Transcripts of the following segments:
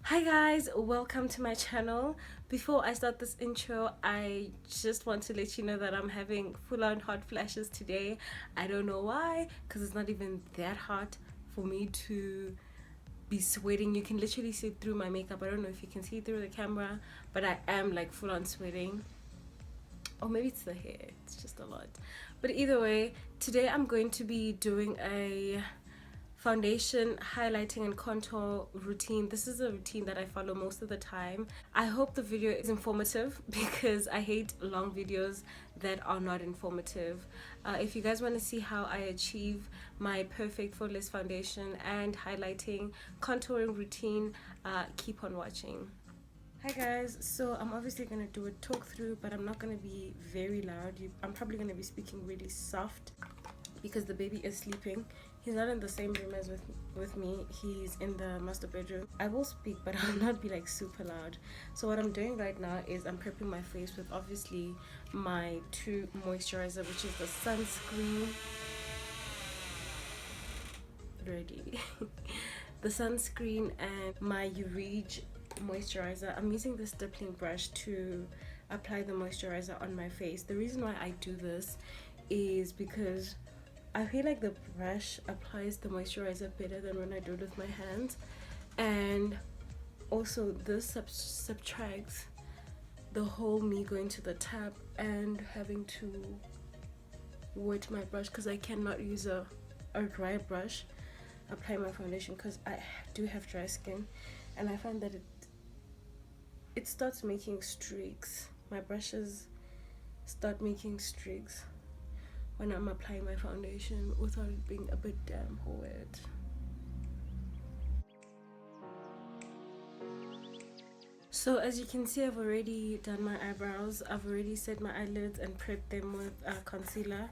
Hi guys, welcome to my channel. Before I start this intro, I just want to let you know that I'm having full-on hot flashes today. I don't know why, because it's not even that hot for me to be sweating. You can literally see through my makeup. I don't know if you can see through the camera, but I am like full-on sweating. Or maybe it's the hair, it's just a lot. But either way, today I'm going to be doing a foundation highlighting and contour routine. This is a routine that I follow most of the time. I hope the video is informative because I hate long videos that are not informative. If you guys want to see how I achieve my perfect flawless foundation and highlighting contouring routine, keep on watching. Hi guys, so I'm obviously going to do a talk through, but I'm not going to be very loud. I'm probably going to be speaking really soft because the baby is sleeping. He's not in the same room as with me. He's in the master bedroom. I will speak, but I'll not be like super loud. So what I'm doing right now is I'm prepping my face with obviously my two moisturizer, which is the sunscreen. Ready. The sunscreen and my Urige moisturizer. I'm using this stippling brush to apply the moisturizer on my face. The reason why I do this is because I feel like the brush applies the moisturizer better than when I do it with my hands, and also this subtracts the whole me going to the tap and having to wet my brush, because I cannot use a dry brush apply my foundation because I do have dry skin, and I find that it starts making streaks. My brushes start making streaks when I'm applying my foundation without it being a bit damp or wet. So as you can see, I've already done my eyebrows. I've already set my eyelids and prepped them with concealer.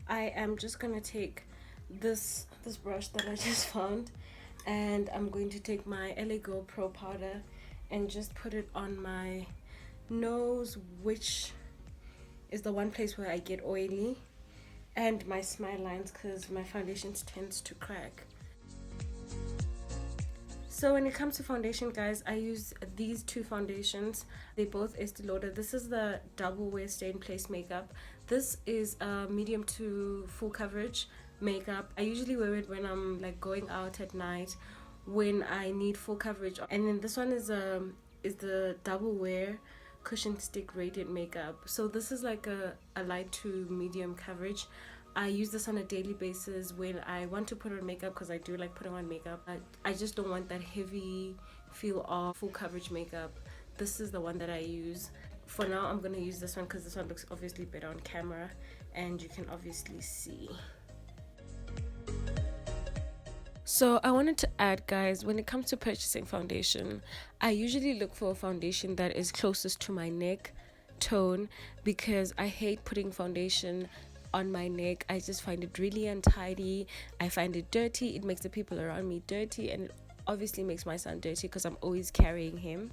I am just gonna take this brush that I just found, and I'm going to take my LA Girl Pro powder and just put it on my nose, which is the one place where I get oily, and my smile lines because my foundation tends to crack. So when it comes to foundation, guys, I use these two foundations. They both Estee Lauder. This is the Double Wear Stay in Place makeup. This is a medium to full coverage makeup. I usually wear it when I'm like going out at night when I need full coverage. And then this one is the Double Wear Cushion Stick Radiant makeup. So this is like a light to medium coverage. I use this on a daily basis when I want to put on makeup, because I do like putting on makeup. I just don't want that heavy feel of full coverage makeup. This is the one that I use. For now, I'm going to use this one because this one looks obviously better on camera and you can obviously see. So I wanted to add, guys, when it comes to purchasing foundation, I usually look for a foundation that is closest to my neck tone, because I hate putting foundation on my neck. I just find it really untidy. I find it dirty. It makes the people around me dirty, and it obviously makes my son dirty because I'm always carrying him.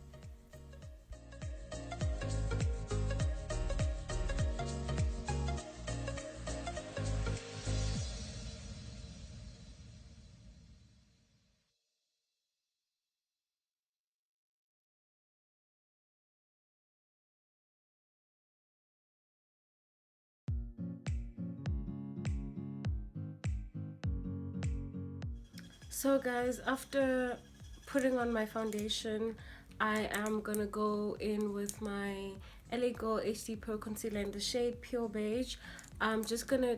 So guys, after putting on my foundation, I am gonna go in with my LA Girl HD Pro Concealer in the shade Pure Beige. I'm just gonna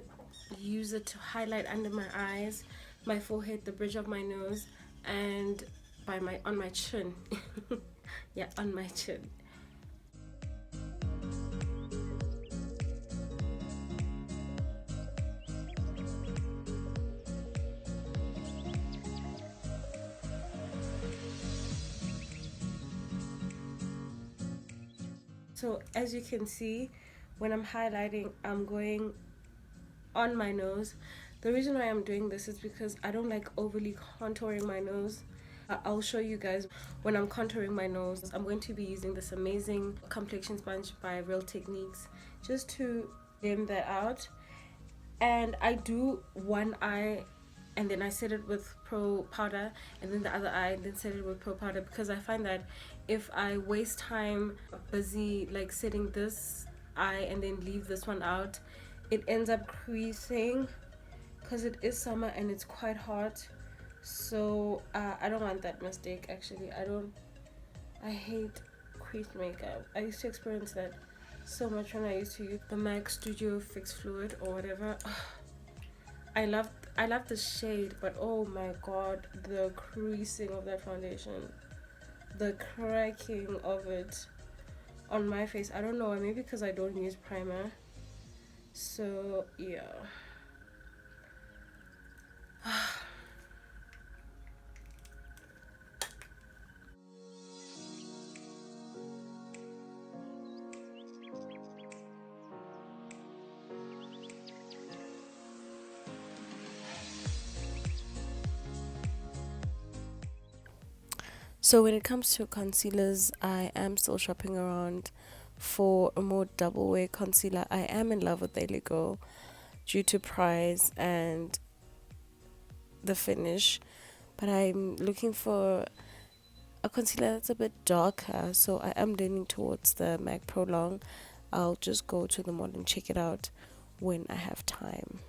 use it to highlight under my eyes, my forehead, the bridge of my nose, and on my chin. Yeah, on my chin. So as you can see, when I'm highlighting, I'm going on my nose. The reason why I'm doing this is because I don't like overly contouring my nose. I'll show you guys when I'm contouring my nose. I'm going to be using this amazing complexion sponge by Real Techniques just to blend that out. And I do one eye and then I set it with pro powder, and then the other eye, and then set it with pro powder, because I find that if I waste time busy like setting this eye and then leave this one out, it ends up creasing, because it is summer and it's quite hot. So I don't want that mistake. Actually, I hate creased makeup. I used to experience that so much when I used to use the MAC Studio Fix Fluid or whatever. I love the shade, but oh my god, the creasing of that foundation, the cracking of it on my face. I don't know, maybe because I don't use primer. So yeah. So when it comes to concealers, I am still shopping around for a more double wear concealer. I am in love with the Lego due to price and the finish, but I'm looking for a concealer that's a bit darker, so I am leaning towards the MAC Pro Long. I'll just go to the mall and check it out when I have time.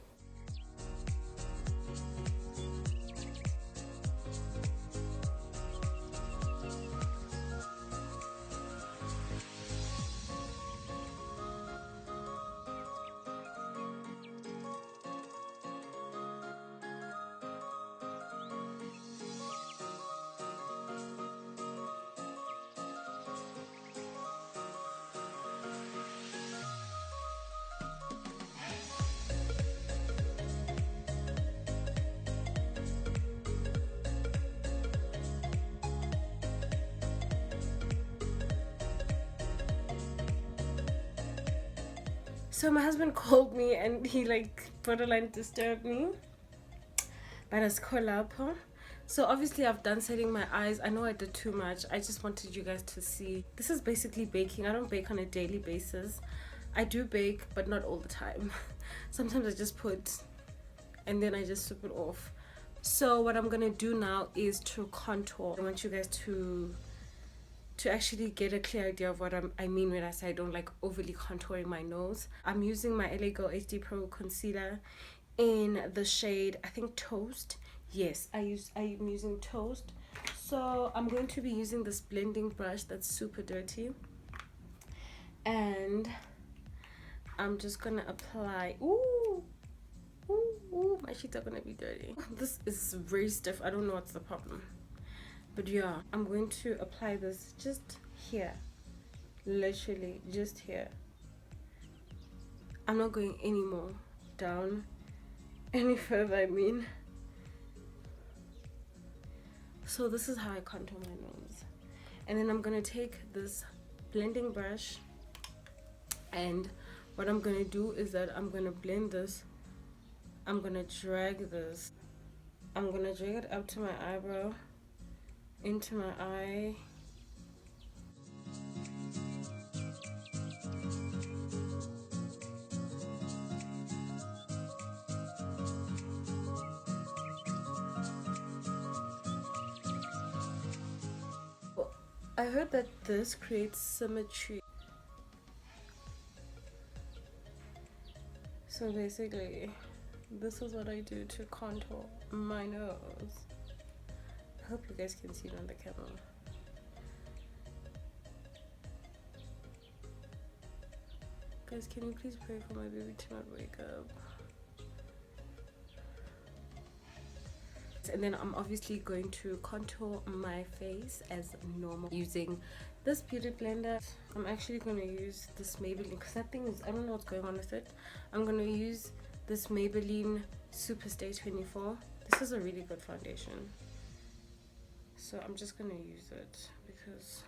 So my husband called me and he like borderline disturbed me by his collab. So obviously I've done setting my eyes. I know I did too much. I just wanted you guys to see. This is basically baking. I don't bake on a daily basis. I do bake, but not all the time. Sometimes I just put and then I just sweep it off. So what I'm gonna do now is to contour. I want you guys to actually get a clear idea of what I mean when I say I don't like overly contouring my nose. I'm using my LA Girl HD Pro Concealer in the shade, I think, Toast. Yes, I'm using Toast. So I'm going to be using this blending brush that's super dirty. And I'm just gonna apply. Ooh, my sheets are gonna be dirty. This is very stiff. I don't know what's the problem. But yeah, I'm going to apply this just here, literally just here. I'm not going any more down any further, I mean. So this is how I contour my nose. And then I'm gonna take this blending brush, and what I'm gonna do is that I'm gonna blend this. I'm gonna drag this. I'm gonna drag it up to my eyebrow, into my eye. I heard that this creates symmetry. So basically, this is what I do to contour my nose. I hope you guys can see it on the camera. Guys, can you please pray for my baby to not wake up? And then I'm obviously going to contour my face as normal using this beauty blender. I'm actually going to use this Maybelline, because that thing is, I don't know what's going on with it. I'm going to use this Maybelline Superstay 24. This is a really good foundation. So I'm just going to use it because,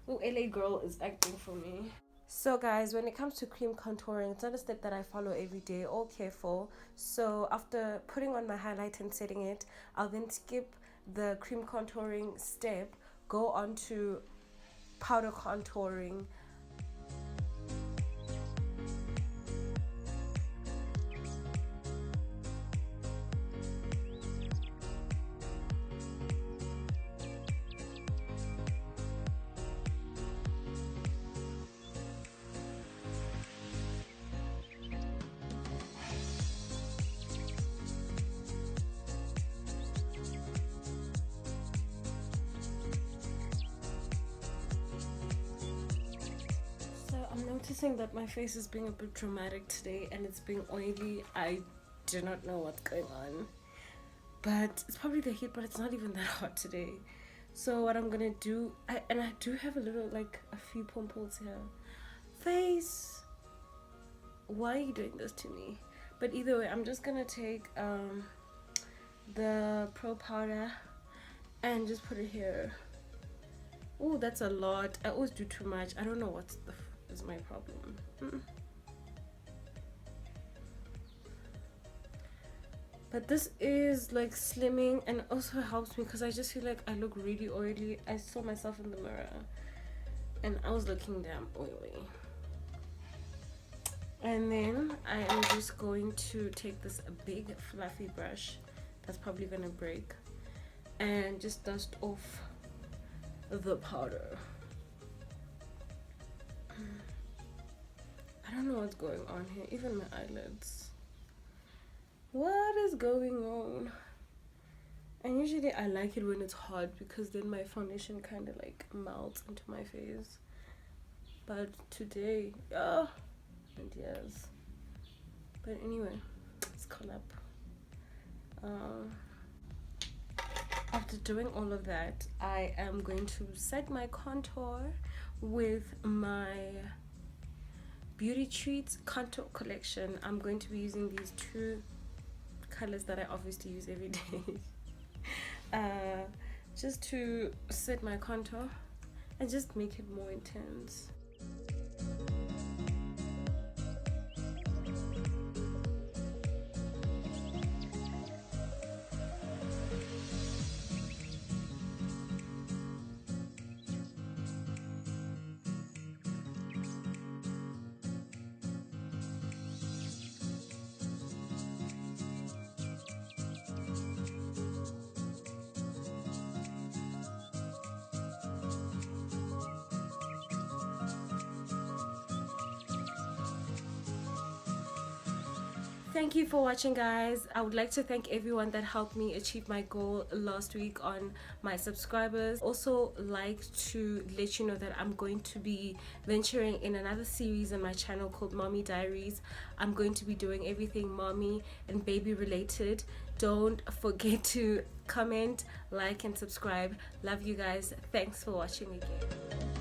oh, LA Girl is acting for me. So guys, when it comes to cream contouring, it's not a step that I follow every day or care for. So after putting on my highlight and setting it, I'll then skip the cream contouring step, go on to powder contouring. noticing that my face is being a bit dramatic today and it's being oily. I do not know what's going on. But it's probably the heat, but it's not even that hot today. So what I'm gonna do, I do have a little, like, a few pimples here. Face, why are you doing this to me? But either way, I'm just gonna take the Pro powder and just put it here. Oh, that's a lot. I always do too much. I don't know what is my problem. But this is like slimming and also helps me because I just feel like I look really oily. I saw myself in the mirror and I was looking damn oily. And then I am just going to take this big fluffy brush that's probably gonna break and just dust off the powder. I don't know what's going on here, even my eyelids. What is going on? And usually I like it when it's hot because then my foundation kind of like melts into my face. But today, and yes. But anyway, let's collab. After doing all of that, I am going to set my contour with my Beauty Treats contour collection. I'm going to be using these two colors that I obviously use every day just to set my contour and just make it more intense. Thank you for watching, guys. I would like to thank everyone that helped me achieve my goal last week on my subscribers. Also like to let you know that I'm going to be venturing in another series on my channel called Mommy Diaries. I'm going to be doing everything mommy and baby related. Don't forget to comment, like and subscribe. Love you guys. Thanks for watching again.